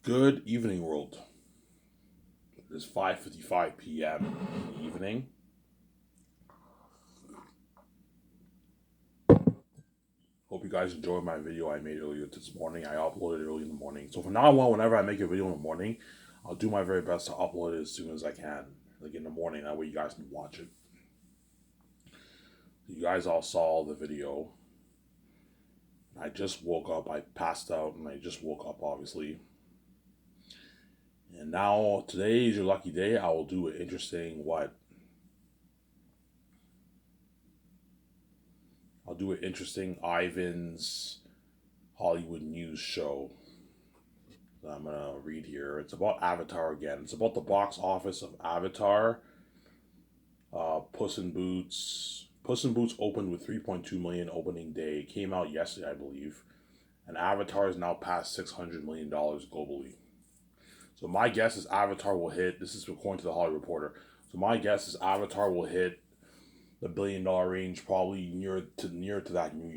Good evening, world. It's 5:55 p.m. in the evening. Hope you guys enjoyed my video I made earlier this morning. I uploaded early in the morning. So from now on, whenever I make a video in the morning, I'll do my very best to upload it as soon as I can. Like in the morning, that way you guys can watch it. You guys all saw the video. I just woke up. I passed out and I just woke up, obviously. And now, today is your lucky day. I will do an interesting what? I'll do an interesting Ivan's Hollywood News show that I'm gonna read here. It's about Avatar again. It's about the box office of Avatar. Puss in Boots. Puss in Boots opened with 3.2 million opening day. It came out yesterday, I believe, and Avatar is now past $600 million globally. So my guess is Avatar will hit. This is according to the Hollywood Reporter. So my guess is Avatar will hit the $1 billion range, probably near to that New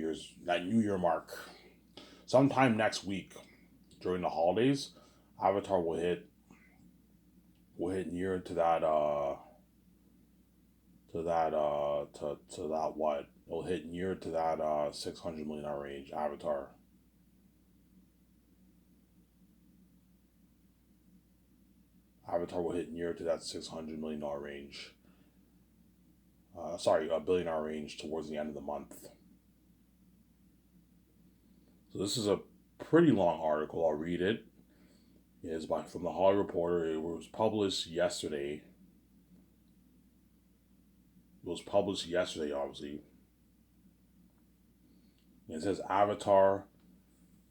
Year mark, sometime next week during the holidays. Avatar will hit near to that what? It'll hit near to that 600 million range. Avatar will hit near to that $600 million range. Sorry, $1 billion range towards the end of the month. So this is a pretty long article. I'll read it. It is from the Hollywood Reporter. It was published yesterday. Obviously. It says Avatar,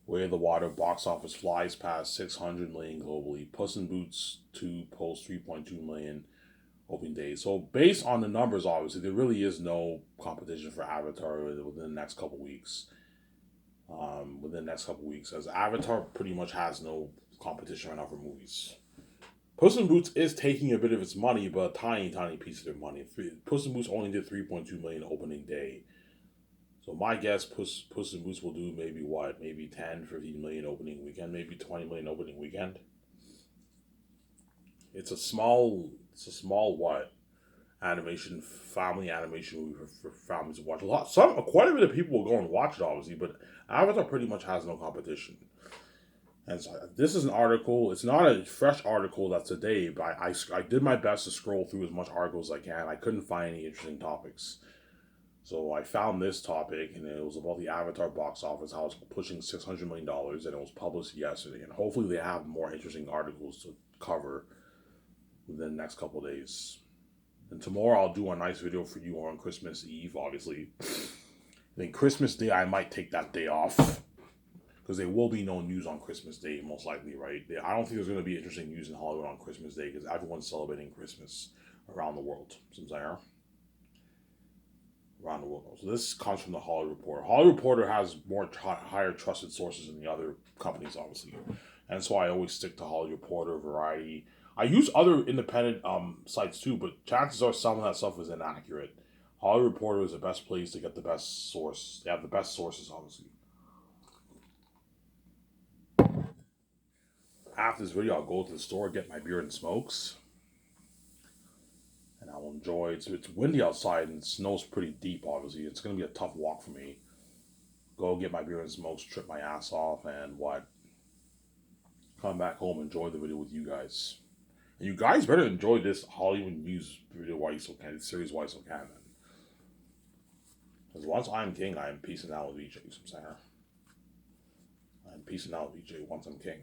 Way of the Water box office flies past 600 million globally. Puss in Boots 2 posts 3.2 million opening days. So based on the numbers, obviously, there really is no competition for Avatar within the next couple weeks. As Avatar pretty much has no competition right now for movies. Puss in Boots is taking a bit of its money, but a tiny, tiny piece of their money. Puss in Boots only did 3.2 million opening day. So my guess, Puss in Boots will do maybe what? Maybe 10, 15 million opening weekend, maybe 20 million opening weekend. It's a small what? Family animation movie for families to watch. Quite a bit of people will go and watch it, obviously, but Avatar pretty much has no competition. And so this is an article. It's not a fresh article that's today, but I did my best to scroll through as much articles as I can. I couldn't find any interesting topics. So I found this topic, and it was about the Avatar box office, how it's pushing $600 million, and it was published yesterday. And hopefully, they have more interesting articles to cover within the next couple of days. And tomorrow, I'll do a nice video for you on Christmas Eve, obviously. Then Christmas Day, I might take that day off because there will be no news on Christmas Day, most likely, right? I don't think there's going to be interesting news in Hollywood on Christmas Day because everyone's celebrating Christmas around the world. Around the world. So this comes from the Hollywood Reporter. Hollywood Reporter has more higher trusted sources than the other companies, obviously, and that's why I always stick to Hollywood Reporter, Variety. I use other independent sites too, but chances are some of that stuff is inaccurate. Hollywood Reporter is the best place to get the best source. They have the best sources, obviously. After this video, I'll go to the store, get my beer and smokes, and I will enjoy. It's windy outside and it snows pretty deep. Obviously, it's gonna be a tough walk for me. Go get my beer and smokes, trip my ass off, and what? Come back home, enjoy the video with you guys. And you guys better enjoy this Hollywood News video while you so can, series while you so can. Then, because once I'm king, I am peacing out with VJ. Some saying I'm peacing out with VJ once I'm king.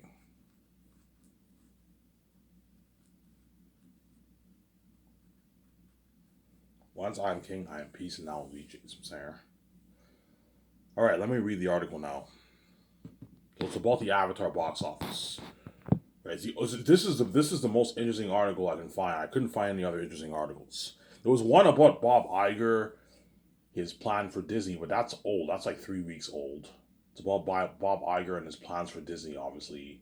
Once I'm king, I am peacing out with VJ. Some saying. All right, let me read the article now. So it's about the Avatar box office. Right, this is the most interesting article I can find. I couldn't find any other interesting articles. There was one about Bob Iger, his plan for Disney, but that's old. That's like 3 weeks old. It's about Bob Iger and his plans for Disney, obviously.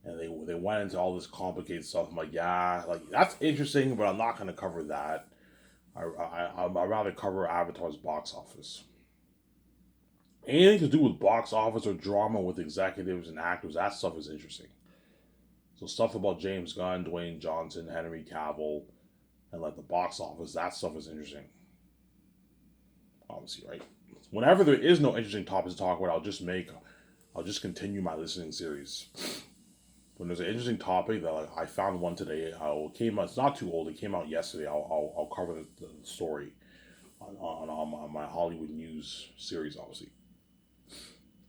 And they went into all this complicated stuff. I'm like, yeah, like that's interesting, but I'm not gonna cover that. I'd rather cover Avatar's box office. Anything to do with box office or drama with executives and actors, that stuff is interesting. So stuff about James Gunn, Dwayne Johnson, Henry Cavill, and like the box office, that stuff is interesting. Obviously, right? Whenever there is no interesting topics to talk about, I'll just continue my listening series. When there's an interesting topic that like I found one today, came out. It's not too old. It came out yesterday. I'll cover the story on my Hollywood News series, obviously.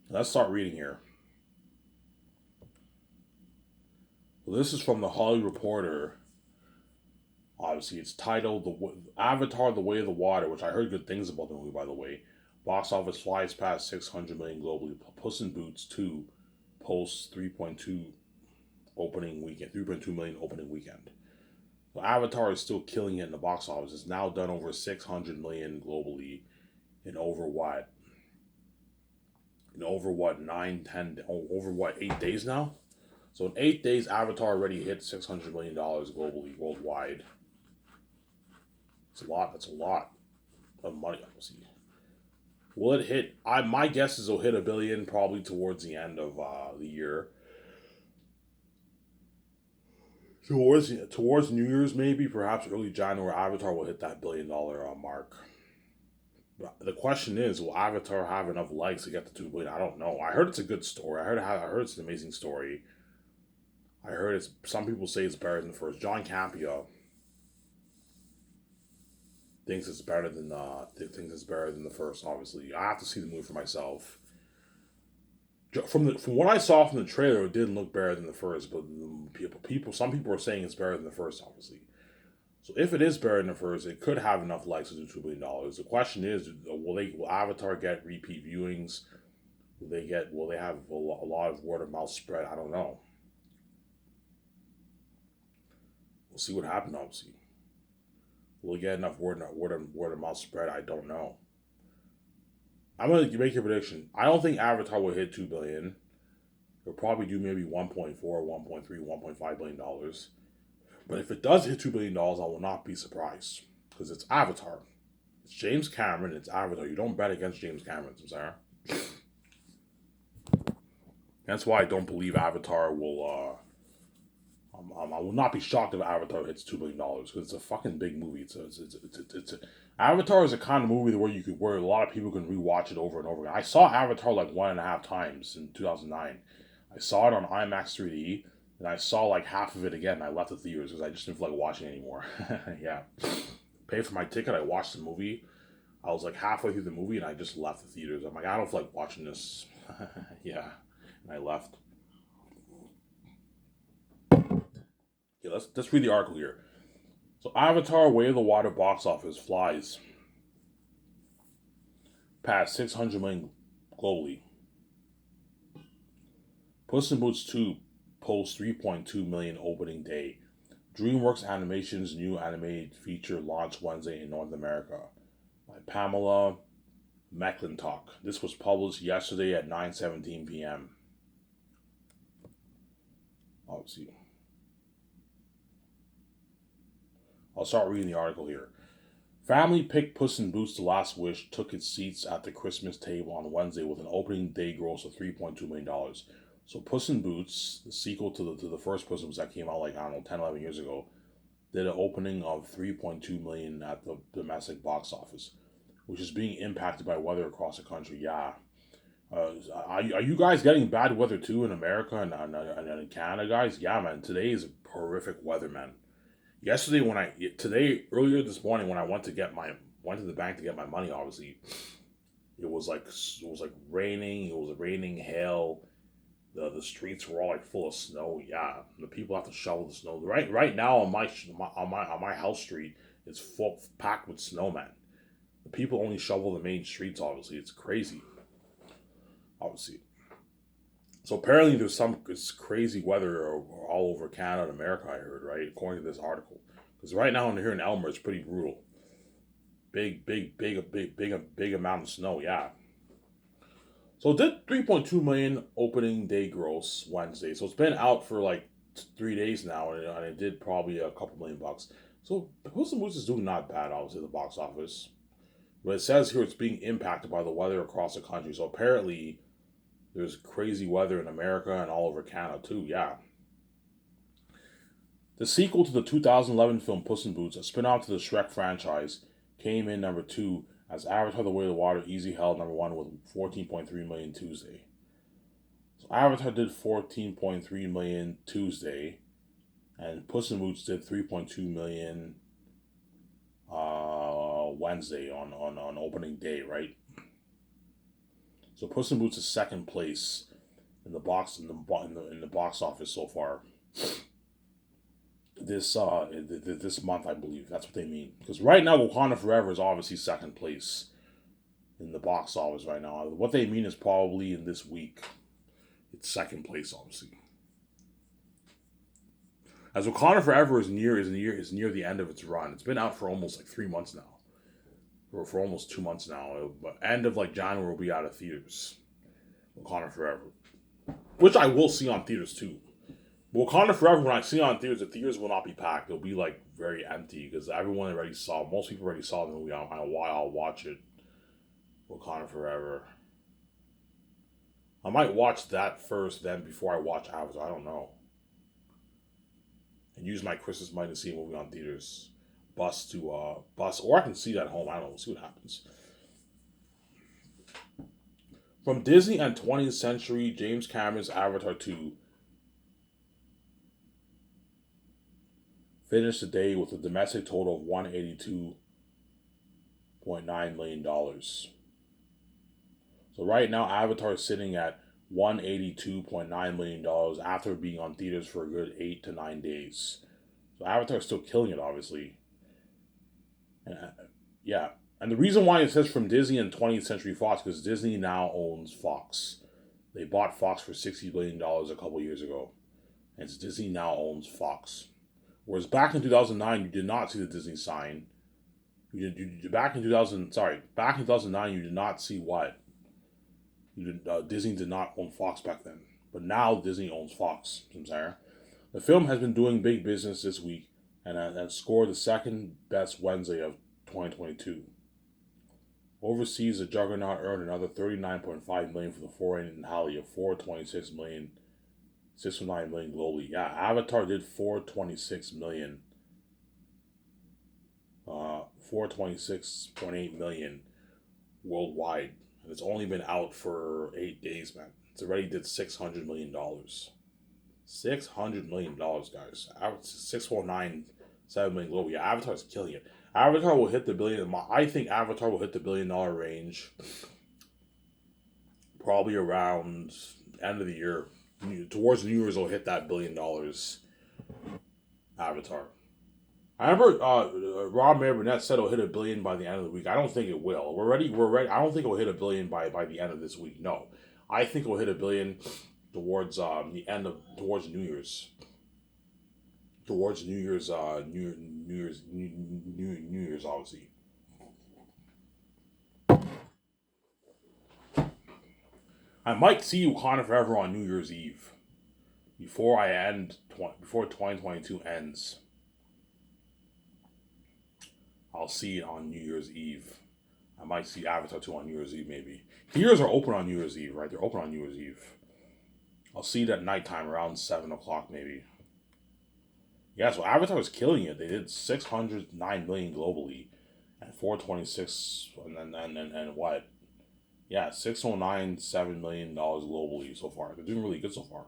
Let's start reading here. Well, this is from the Hollywood Reporter. Obviously, it's titled Avatar: The Way of the Water," which I heard good things about the movie, by the way. Box office flies past 600 million globally. Puss in Boots 2 posts 3.2 opening weekend, 3.2 million opening weekend. So Avatar is still killing it in the box office. It's now done over 600 million globally in over what? In over what, 8 days now? So in 8 days, Avatar already hit $600 million globally, worldwide. It's a lot. That's a lot of money, obviously. Will it hit? My guess is it'll hit $1 billion probably towards the end of the year. Towards New Year's, maybe perhaps early January, Avatar will hit that $1 billion mark. But the question is, will Avatar have enough legs to get to $2 billion? I don't know. I heard it's a good story. I heard it's an amazing story. I heard it's. Some people say it's better than the first. John Campea thinks it's better than the first. Obviously, I have to see the movie for myself. From what I saw from the trailer, it didn't look better than the first. But some people are saying it's better than the first. Obviously, so if it is better than the first, it could have enough likes to do $2 billion. The question is, will Avatar get repeat viewings? Will they have a lot of word of mouth spread? I don't know. We'll see what happens. Obviously, will we get enough word of mouth spread? I don't know. I'm gonna make a prediction. I don't think Avatar will hit $2 billion. It'll probably do maybe 1.4, 1.3, 1.5 billion dollars. But if it does hit $2 billion, I will not be surprised because it's Avatar. It's James Cameron. It's Avatar. You don't bet against James Cameron, Sarah. That's why I don't believe Avatar will. I will not be shocked if Avatar hits $2 billion because it's a fucking big movie. Avatar is a kind of movie where a lot of people can rewatch it over and over again. I saw Avatar like 1.5 times in 2009. I saw it on IMAX 3D, and I saw like half of it again. And I left the theaters because I just didn't feel like watching it anymore. Yeah, paid for my ticket. I watched the movie. I was like halfway through the movie, and I just left the theaters. I'm like, I don't feel like watching this. Yeah, and I left. Yeah, let's read the article here. So Avatar: Way of the Water box office flies past 600 million globally. Puss in Boots 2 posts 3.2 million opening day. DreamWorks Animation's new animated feature launched Wednesday in North America by Pamela McClintock. This was published yesterday at 9:17 p.m. Obviously. I'll start reading the article here. Family picked Puss in Boots: The Last Wish took its seats at the Christmas table on Wednesday with an opening day gross of $3.2 million. So Puss in Boots, the sequel to the first Puss in Boots that came out like, I don't know, 10, 11 years ago, did an opening of $3.2 million at the domestic box office, which is being impacted by weather across the country. Yeah. Are you guys getting bad weather too in America and in Canada, guys? Yeah, man. Today is horrific weather, man. Earlier this morning when I went to the bank to get my money, obviously, it was like raining. It was raining hail. The streets were all like full of snow. Yeah, the people have to shovel the snow. Right now on my house street, it's full packed with snowmen. The people only shovel the main streets. Obviously, it's crazy. Obviously, so apparently there's some crazy weather all over Canada and America. I heard, right, according to this article. Because right now here in Elmer, it's pretty brutal. Big amount of snow. Yeah. So it did 3.2 million opening day gross Wednesday. So it's been out for like 3 days now, and it did probably a couple $1,000,000. So Puss in Boots is doing not bad, obviously, at the box office. But it says here it's being impacted by the weather across the country. So apparently there's crazy weather in America and all over Canada too. Yeah. The sequel to the 2011 film Puss in Boots, a spin-off to the Shrek franchise, came in number 2 as Avatar: The Way of the Water easily held number 1 with 14.3 million Tuesday. So Avatar did 14.3 million Tuesday, and Puss in Boots did 3.2 million Wednesday on opening day, right? So Puss in Boots is second place in the box office so far. This month, I believe that's what they mean. Because right now, Wakanda Forever is obviously second place in the box office right now. What they mean is probably in this week, it's second place, obviously. As Wakanda Forever is near the end of its run. It's been out for almost like 3 months now, or for almost 2 months now. But end of like January will be out of theaters. Wakanda Forever, which I will see on theaters too. Wakanda Forever, when I see it on theaters, the theaters will not be packed. They'll be like very empty because everyone already saw. Most people already saw the movie. I'll watch it. Wakanda Forever. I might watch that first, then before I watch Avatar. I don't know. And use my Christmas money to see a movie on theaters. Bus, or I can see it at home. I don't know. We'll see what happens. From Disney and 20th Century, James Cameron's Avatar 2 finished the day with a domestic total of $182.9 million. So right now, Avatar is sitting at $182.9 million after being on theaters for a good 8 to 9 days. So Avatar is still killing it, obviously. And, yeah. And the reason why it says from Disney and 20th Century Fox, because Disney now owns Fox. They bought Fox for $60 billion a couple years ago. And Disney now owns Fox. Whereas back in 2009, you did not see the Disney sign. Back in 2009, you did not see what? Disney did not own Fox back then. But now Disney owns Fox. The film has been doing big business this week and scored the second best Wednesday of 2022. Overseas, the Juggernaut earned another $39.5 million for the foreign tally of $426 million, $609 million globally. Yeah, Avatar did $426 million, $426.8 million worldwide, and it's only been out for 8 days, man. It's already did $600 million. $600 million, guys. 649.7 million global. Yeah, Avatar's killing it. Avatar will hit the billion. I think Avatar will hit the $1 billion range probably around end of the year. Towards New Year's, will hit that $1 billion. Avatar. I remember Rob Mayer Burnett said it'll hit $1 billion by the end of the week. I don't think it will. We're ready. I don't think it'll hit $1 billion by the end of this week. No, I think it'll hit $1 billion towards towards New Year's. Towards New Year's, New Year's, obviously. I might see Wakanda Forever on New Year's Eve, before 2022 ends. I'll see it on New Year's Eve. I might see Avatar 2 on New Year's Eve, maybe. Theaters are open on New Year's Eve, right? They're open on New Year's Eve. I'll see it at nighttime around 7 o'clock, maybe. Yeah, so Avatar is killing it. They did $609 million globally, and 426, and what? Yeah, $609.7 million globally so far. They're doing really good so far.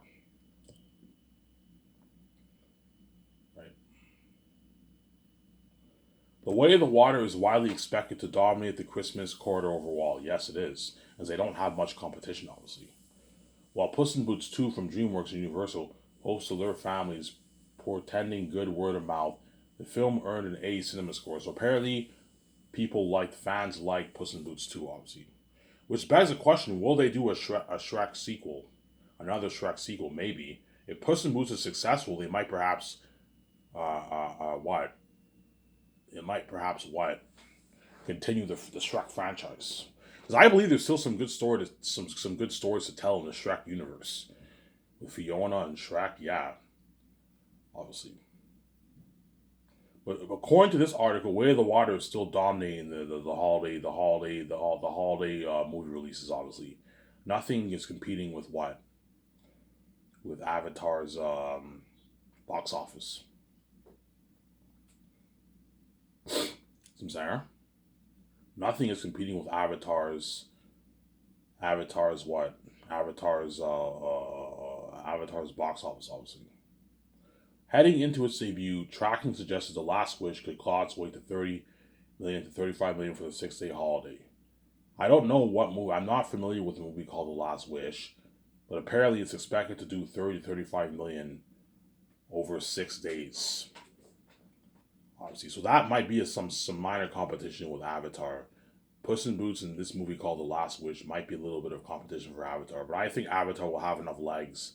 Right. The Way of the Water is widely expected to dominate the Christmas corridor overall. Yes, it is, as they don't have much competition, obviously. While Puss in Boots 2 from DreamWorks and Universal hopes to lure families portending good word of mouth, the film earned an A cinema score. So apparently, fans like Puss in Boots 2, obviously. Which begs the question, will they do a Shrek sequel? Another Shrek sequel, maybe. If Puss in Boots is successful, they might perhaps, what? It might perhaps, what? Continue the Shrek franchise. Because I believe there's still some good stories to tell in the Shrek universe. With Fiona and Shrek, yeah. Obviously. But according to this article, Way of the Water is still dominating the holiday movie releases. Obviously, nothing is competing with what? With Avatar's box office. Some saying nothing is competing with Avatar's. Avatar's what? Avatar's box office, obviously. Heading into its debut, tracking suggested The Last Wish could claw its way to 30 million to 35 million for the 6-day holiday. I don't know what movie. I'm not familiar with a movie called The Last Wish, but apparently it's expected to do 30 to 35 million over 6 days. Obviously, so that might be some minor competition with Avatar. Puss in Boots in this movie called The Last Wish might be a little bit of competition for Avatar, but I think Avatar will have enough legs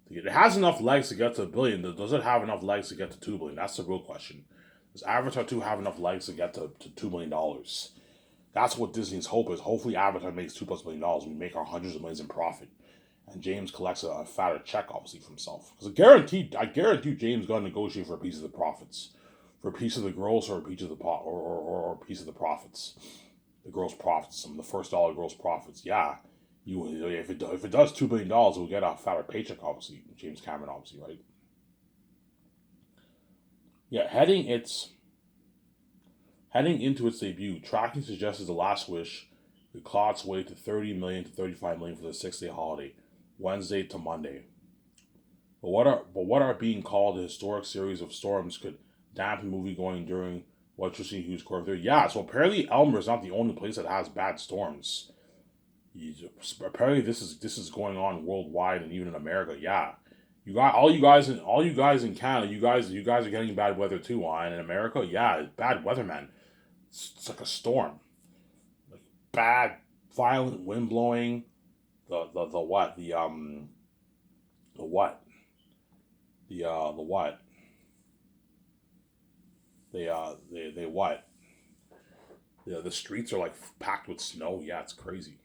to get. It has enough legs to get to a billion. Does it have enough legs to get to 2 billion? That's the real question. Does Avatar 2 have enough legs to get to $2 million? That's what Disney's hope is. Hopefully, Avatar makes $2+ million. We make our hundreds of millions in profit, and James collects a fatter check, obviously, for himself. Because I guarantee James gonna negotiate for a piece of the profits, for a piece of the gross, or a piece of the or a piece of the profits, the gross profits, some of the first dollar gross profits. Yeah, if it does $2 billion, we'll get a fatter paycheck, obviously. James Cameron, obviously, right? Yeah, heading into its debut, tracking suggests The Last Wish could claw its way to 30 million to 35 million for the 6-day holiday, Wednesday to Monday. But what are being called a historic series of storms could dampen movie going during what traditionally huge quarter there. Yeah, so apparently Elmer is not the only place that has bad storms. Apparently this is going on worldwide and even in America. Yeah, all you guys in Canada, you guys are getting bad weather too. And in America, yeah, bad weather, man. It's like a storm, like bad, violent wind blowing. The what? The what? The what? They what? The streets are like packed with snow. Yeah, it's crazy.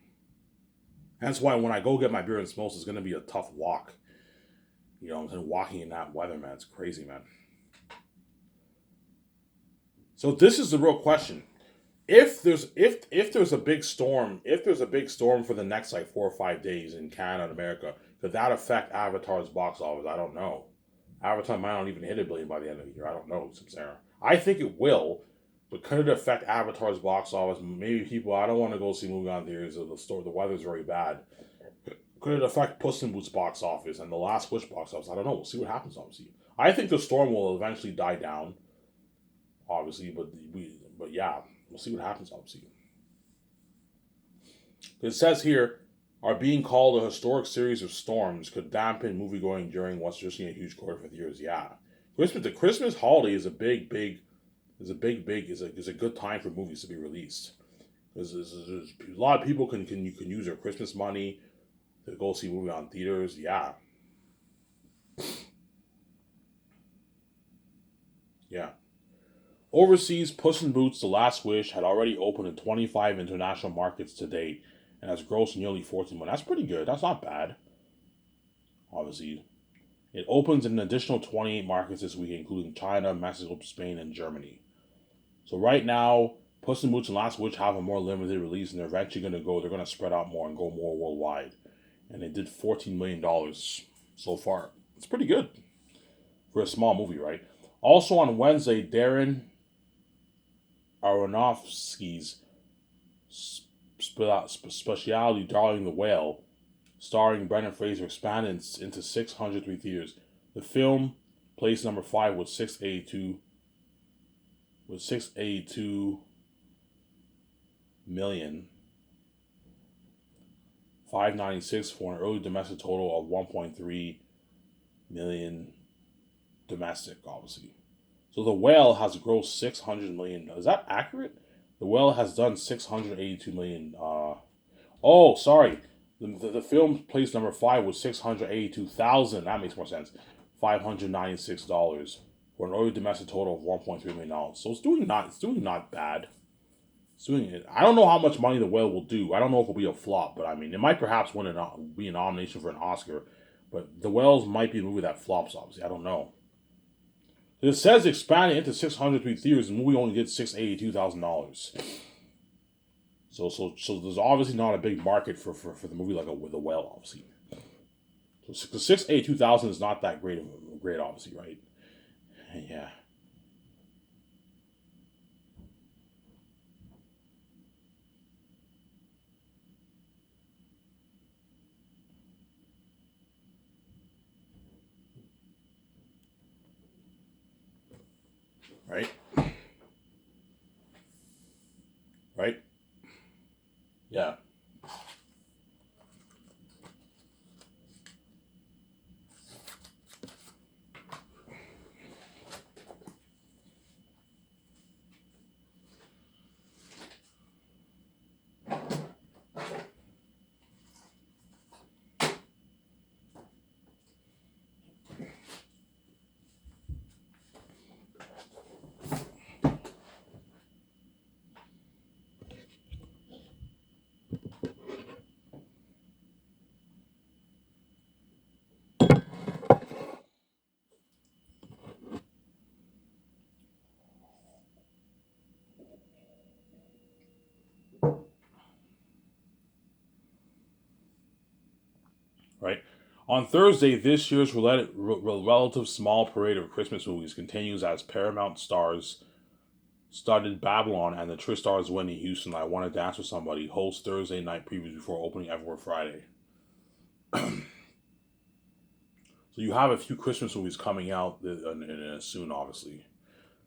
That's why when I go get my beer and smokes, it's gonna be a tough walk. You know, I'm walking in that weather, man. It's crazy, man. So this is the real question. If there's a big storm, if there's a big storm for the next like 4 or 5 days in Canada and America, could that affect Avatar's box office? I don't know. Avatar might not even hit a billion by the end of the year. I don't know, Sarah. I think it will, but could it affect Avatar's box office? Maybe people. I don't want to go see a movie on theaters. The weather's very bad. Could it affect Puss in Boots box office and The Last Wish box office? I don't know. We'll see what happens. Obviously, I think the storm will eventually die down. Obviously, but yeah, we'll see what happens. Obviously, it says here are being called a historic series of storms could dampen movie going during what's just a huge quarter for years. Yeah, the Christmas holiday is a good time for movies to be released. There's a lot of people can use their Christmas money to go see a movie on theaters. Yeah, yeah. Overseas, Puss in Boots: The Last Wish had already opened in 25 international markets to date and has grossed nearly 14 million. That's pretty good. That's not bad. Obviously, it opens in an additional 28 markets this week, including China, Mexico, Spain, and Germany. So right now, Puss in Boots and Last Wish have a more limited release, and they're eventually going to go. They're going to spread out more and go more worldwide. And they did $14 million so far. It's pretty good for a small movie, right? Also on Wednesday, Darren Aronofsky's specialty Darling the Whale, starring Brendan Fraser, expanded into 603 theaters. The film placed number 5 with 682 million 596 for an early domestic total of 1.3 million domestic, obviously. So The Whale has grossed 600 million. Is that accurate? The Whale has done 682 million. Sorry. The film placed number 5 with 682,000. That makes more sense. $596 for an early domestic total of $1.3 million. So it's doing not bad. It's doing it. I don't know how much money The Whale will do. I don't know if it'll be a flop, but I mean, it might perhaps be a nomination for an Oscar. But The Whales might be a movie that flops. Obviously, I don't know. It says expanded into 603 theaters. The movie only did $682,000. So there's obviously not a big market for the movie like with a Whale, obviously. So 682,000 is not that great obviously, right? Yeah. right? Right? Yeah. Right. On Thursday, this year's relative small parade of Christmas movies continues as Paramount stars started Babylon and the Tristars Whitney Houston I Want to Dance with Somebody host Thursday night previews before opening everywhere Friday. So you have a few Christmas movies coming out soon, obviously.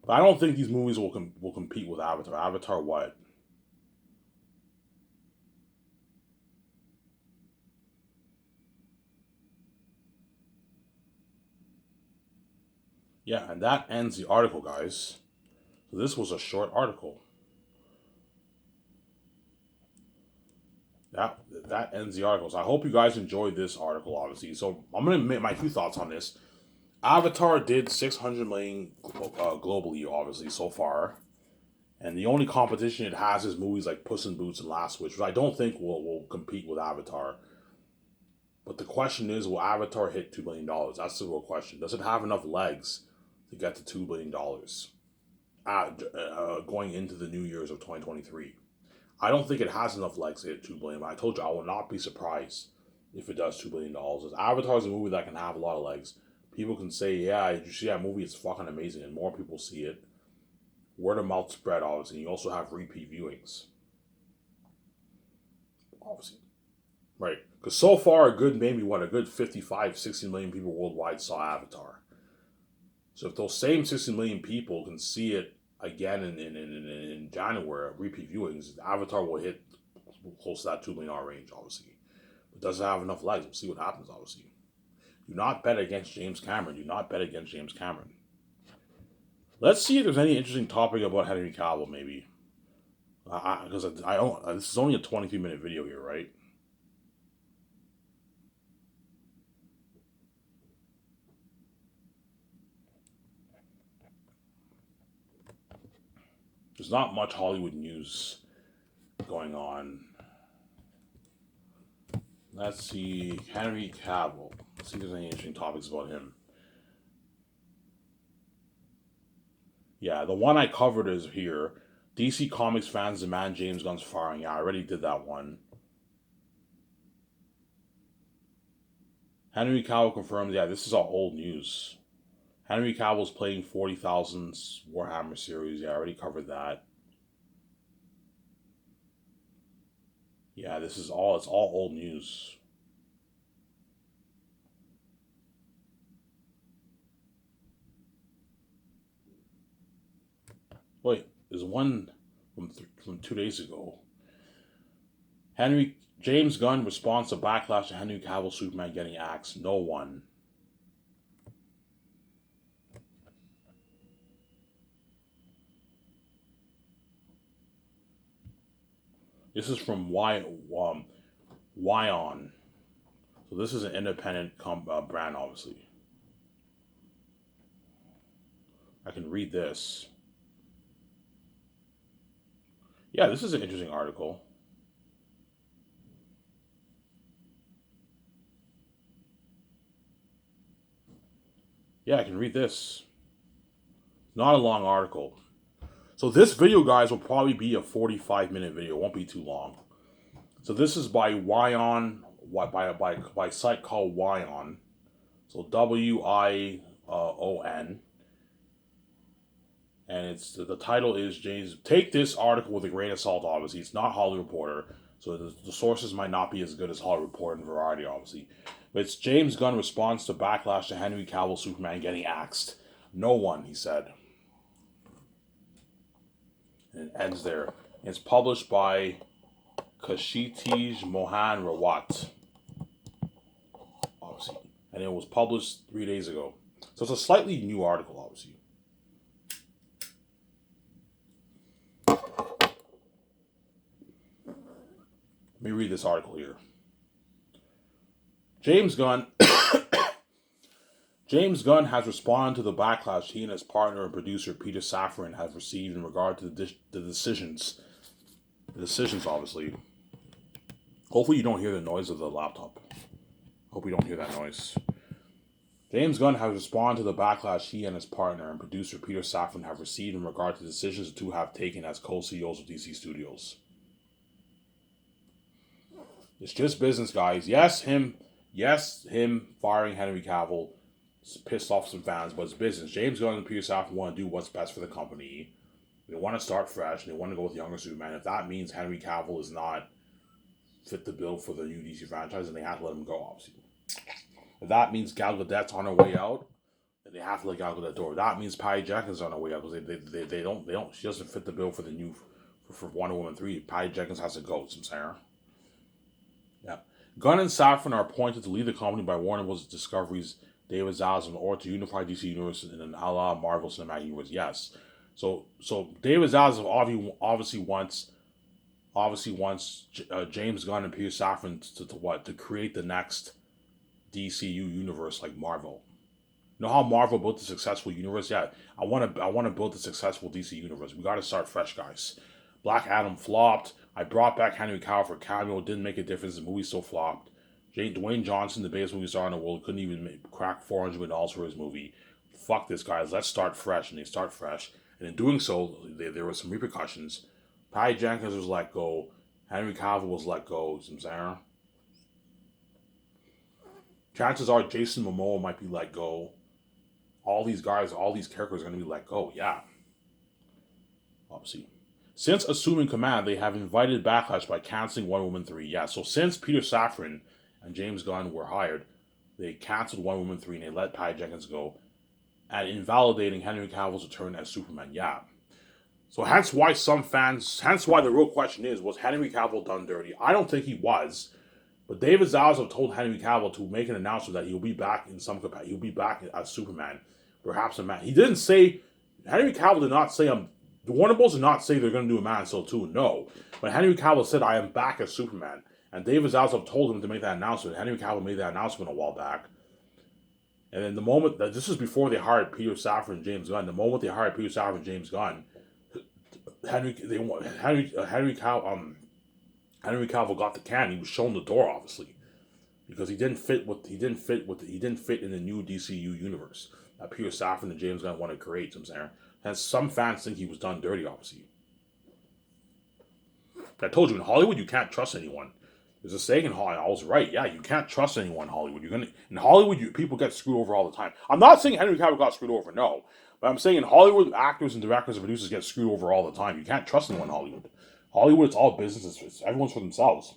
But I don't think these movies will compete with Avatar. Avatar what? Yeah, and that ends the article, guys. So this was a short article. That ends the article. So I hope you guys enjoyed this article, obviously. So I'm gonna make my two thoughts on this. Avatar did 600 million globally, obviously, so far. And the only competition it has is movies like Puss in Boots and Last Wish, which I don't think will compete with Avatar. But the question is, will Avatar hit $2 billion? That's the real question. Does it have enough legs to get to $2 billion going into the New Year's of 2023? I don't think it has enough legs to hit $2 billion. But I told you I will not be surprised if it does $2 billion. Avatar is a movie that can have a lot of legs. People can say, "Yeah, did you see that movie? It's fucking amazing," and more people see it. Word of mouth spread, obviously. You also have repeat viewings, obviously. Right. Because so far, a good 55, 60 million people worldwide saw Avatar. So if those same 60 million people can see it again in January, repeat viewings, Avatar will hit close to that $2 million range, obviously. But does it have enough legs? We'll see what happens, obviously. Do not bet against James Cameron. Do not bet against James Cameron. Let's see if there's any interesting topic about Henry Cavill, maybe. Because I don't. This is only a 23-minute video here, right? There's not much Hollywood news going on. Let's see. Henry Cavill. Let's see if there's any interesting topics about him. Yeah, the one I covered is here. DC Comics fans demand James Gunn's firing. Yeah, I already did that one. Henry Cavill confirmed. Yeah, this is all old news. Henry Cavill's playing 40,000 Warhammer series. Yeah, I already covered that. Yeah, it's all old news. Wait, there's one from 2 days ago. James Gunn responds to backlash to Henry Cavill Superman getting axed. No one. This is from Wyon. So this is an independent brand, obviously. I can read this. Yeah, this is an interesting article. Yeah, I can read this. Not a long article. So this video, guys, will probably be a 45-minute video. It won't be too long. So this is by Wyon, by a site called Wyon. So WION. And the title is James. Take this article with a grain of salt. Obviously, it's not Hollywood Reporter, so the sources might not be as good as Hollywood Reporter and Variety, obviously. But it's James Gunn responds to backlash to Henry Cavill Superman getting axed. No one, he said. And it ends there. It's published by Kashitij Mohan Rawat, obviously. And it was published 3 days ago. So it's a slightly new article, obviously. Let me read this article here. James Gunn has responded to the backlash he and his partner and producer Peter Safran have received in regard to the decisions. The decisions, obviously. Hopefully you don't hear the noise of the laptop. Hope you don't hear that noise. James Gunn has responded to the backlash he and his partner and producer Peter Safran have received in regard to the decisions the two have taken as co-CEOs of DC Studios. It's just business, guys. Yes, him firing Henry Cavill pissed off some fans, but it's business. James Gunn and Peter Safran want to do what's best for the company. They want to start fresh, and they want to go with younger Superman. If that means Henry Cavill is not fit the bill for the new DC franchise, then they have to let him go, obviously. If that means Gal Gadot's on her way out, then they have to let Gal Gadot go. If that means Patty Jenkins is on her way out because they don't. She doesn't fit the bill for the new for Wonder Woman 3. Patty Jenkins has to go. Some Sarah. Yeah. Gunn and Safran are appointed to lead the company by Warner Bros. Discovery's David Zaslav in order to unify DC Universe in an a la Marvel Cinematic Universe. Yes. So David Zaslav obviously wants James Gunn and Peter Safran to create the next DCU universe like Marvel. You know how Marvel built a successful universe? Yeah, I want to build a successful DC universe. We got to start fresh, guys. Black Adam flopped. I brought back Henry Cavill for cameo. Didn't make a difference. The movie still flopped. Dwayne Johnson, the biggest movie star in the world, couldn't even crack $400 million for his movie. Fuck this, guys. Let's start fresh. And they start fresh. And in doing so, there were some repercussions. Patty Jenkins was let go. Henry Cavill was let go. Some Sarah. Chances are Jason Momoa might be let go. All these guys, all these characters are going to be let go. Yeah. Obviously. Since assuming command, they have invited backlash by canceling Wonder Woman 3. Yeah, so since Peter Safran and James Gunn were hired, they canceled Wonder Woman 3 and they let Patty Jenkins go, and invalidating Henry Cavill's return as Superman. Yeah. So hence why the real question is, was Henry Cavill done dirty? I don't think he was. But David Zaslav told Henry Cavill to make an announcement that he'll be back in some capacity. He'll be back as Superman. Perhaps a man. He didn't say, Henry Cavill did not say, the Warner Bros. Did not say they're going to do a Man of Steel 2. No. But Henry Cavill said, I am back as Superman. And David Zaslav told him to make that announcement. Henry Cavill made that announcement a while back. And then the moment, this is before they hired Peter Safran and James Gunn. The moment they hired Peter Safran and James Gunn, Henry Cavill got the can. He was shown the door, obviously, because he didn't fit in the new DCU universe that Peter Safran and James Gunn want to create. Some saying, and some fans think he was done dirty, obviously. I told you in Hollywood you can't trust anyone. There's a saying in Hollywood. I was right. Yeah, you can't trust anyone in Hollywood. In Hollywood, people get screwed over all the time. I'm not saying Henry Cavill got screwed over. No, but I'm saying in Hollywood, actors and directors and producers get screwed over all the time. You can't trust anyone in Hollywood. Hollywood, it's all business. Everyone's for themselves.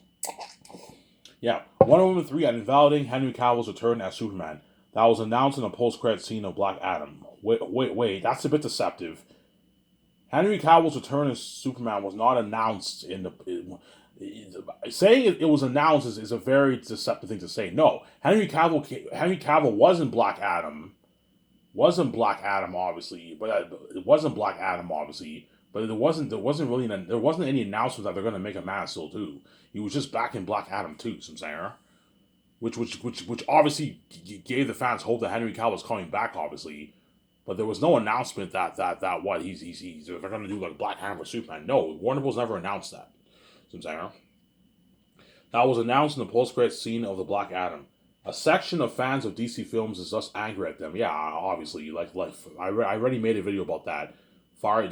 Yeah. Wonder Woman 3 and invalidating Henry Cavill's return as Superman. That was announced in a post-credit scene of Black Adam. Wait. That's a bit deceptive. Henry Cavill's return as Superman was not announced in the... saying it was announced is a very deceptive thing to say. No. Henry Cavill wasn't Black Adam. Wasn't Black Adam, obviously. But it wasn't Black Adam, obviously. But there wasn't any announcement that they're going to make a Man of Steel 2. He was just back in Black Adam 2, some saying, which obviously gave the fans hope that Henry Cavill was coming back, obviously. But there was no announcement that what they're going to do like Black Adam or Superman. No, Warner Bros. Never announced that. Some saying. That was announced in the post-credit scene of the Black Adam. A section of fans of DC films is thus angry at them. Yeah, obviously, like I already made a video about that. Fire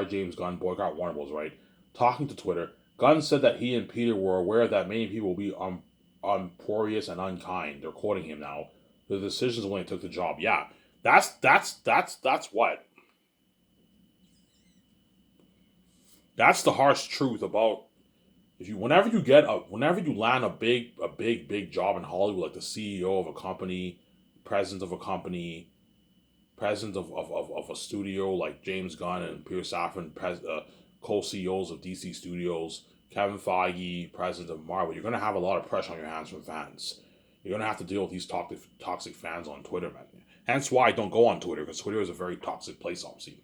James Gunn, boycott Warner Bros. Right? Talking to Twitter, Gunn said that he and Peter were aware that many people will be unporous and unkind. They're quoting him now. The decisions when he took the job. Yeah, that's what. That's the harsh truth about whenever you land a big job in Hollywood, like the CEO of a company, president of a company, president of of a studio like James Gunn and Peter Safran, co-CEOs of DC Studios, Kevin Feige, president of Marvel, you're gonna have a lot of pressure on your hands from fans. You're gonna have to deal with these toxic fans on Twitter, man. Hence why I don't go on Twitter, because Twitter is a very toxic place, obviously.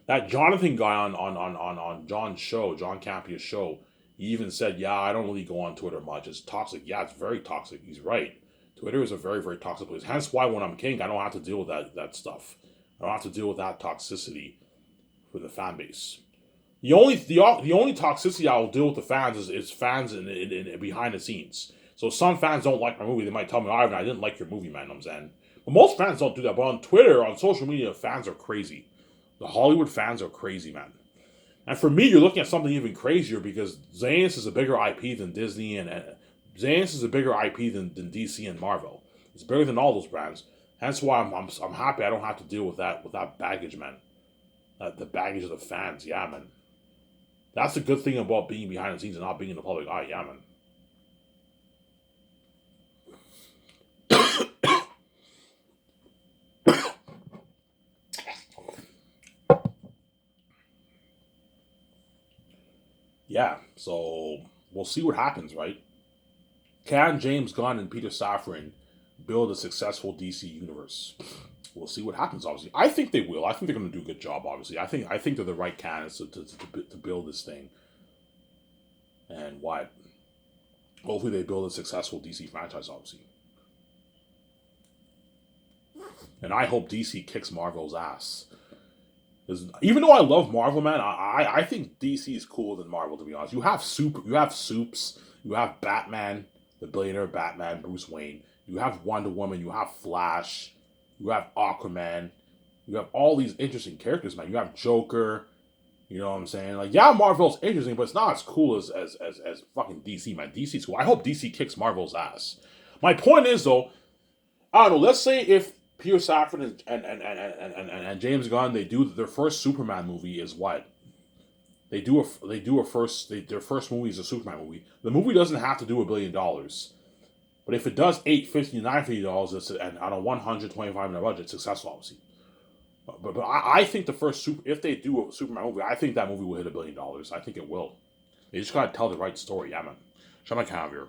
That Jonathan guy on John's show, John Campia's show, he even said, "Yeah, I don't really go on Twitter much. It's toxic." Yeah, it's very toxic. He's right. Twitter is a very, very toxic place. Hence why when I'm king, I don't have to deal with that stuff. I don't have to deal with that toxicity for the fan base. The only toxicity I will deal with the fans is fans in behind the scenes. So some fans don't like my movie. They might tell me, "Ivan, I didn't like your movie, man." I'm saying, but most fans don't do that. But on Twitter, on social media, fans are crazy. The Hollywood fans are crazy, man. And for me, you're looking at something even crazier because Zanus is a bigger IP than Disney and Zanus is a bigger IP than DC and Marvel. It's bigger than all those brands. Hence why I'm happy I don't have to deal with that baggage, man. The baggage of the fans, yeah, man. That's the good thing about being behind the scenes and not being in the public eye, yeah, man. Yeah, so we'll see what happens, right? Can James Gunn and Peter Safran build a successful DC universe? We'll see what happens. Obviously, I think they will. I think they're going to do a good job. Obviously, I think they're the right candidates to build this thing. And what? Hopefully, they build a successful DC franchise. Obviously, and I hope DC kicks Marvel's ass. Because even though I love Marvel, man, I think DC is cooler than Marvel. To be honest, you have Supes, you have Batman, the billionaire Batman, Bruce Wayne. You have Wonder Woman, you have Flash, you have Aquaman, you have all these interesting characters, man. You have Joker. You know what I'm saying? Like, yeah, Marvel's interesting, but it's not as cool as fucking DC, man. DC's cool. I hope DC kicks Marvel's ass. My point is though, I don't know. Let's say if Peter Safran and James Gunn, they do their first Superman movie is what? Their first movie is a Superman movie. The movie doesn't have to do $1 billion. But if it does $850, $950, it's and on a $125 million budget, successful obviously. But I think if they do a Superman movie, I think that movie will hit $1 billion. I think it will. They just gotta tell the right story, yeah, man. Shut my camera here.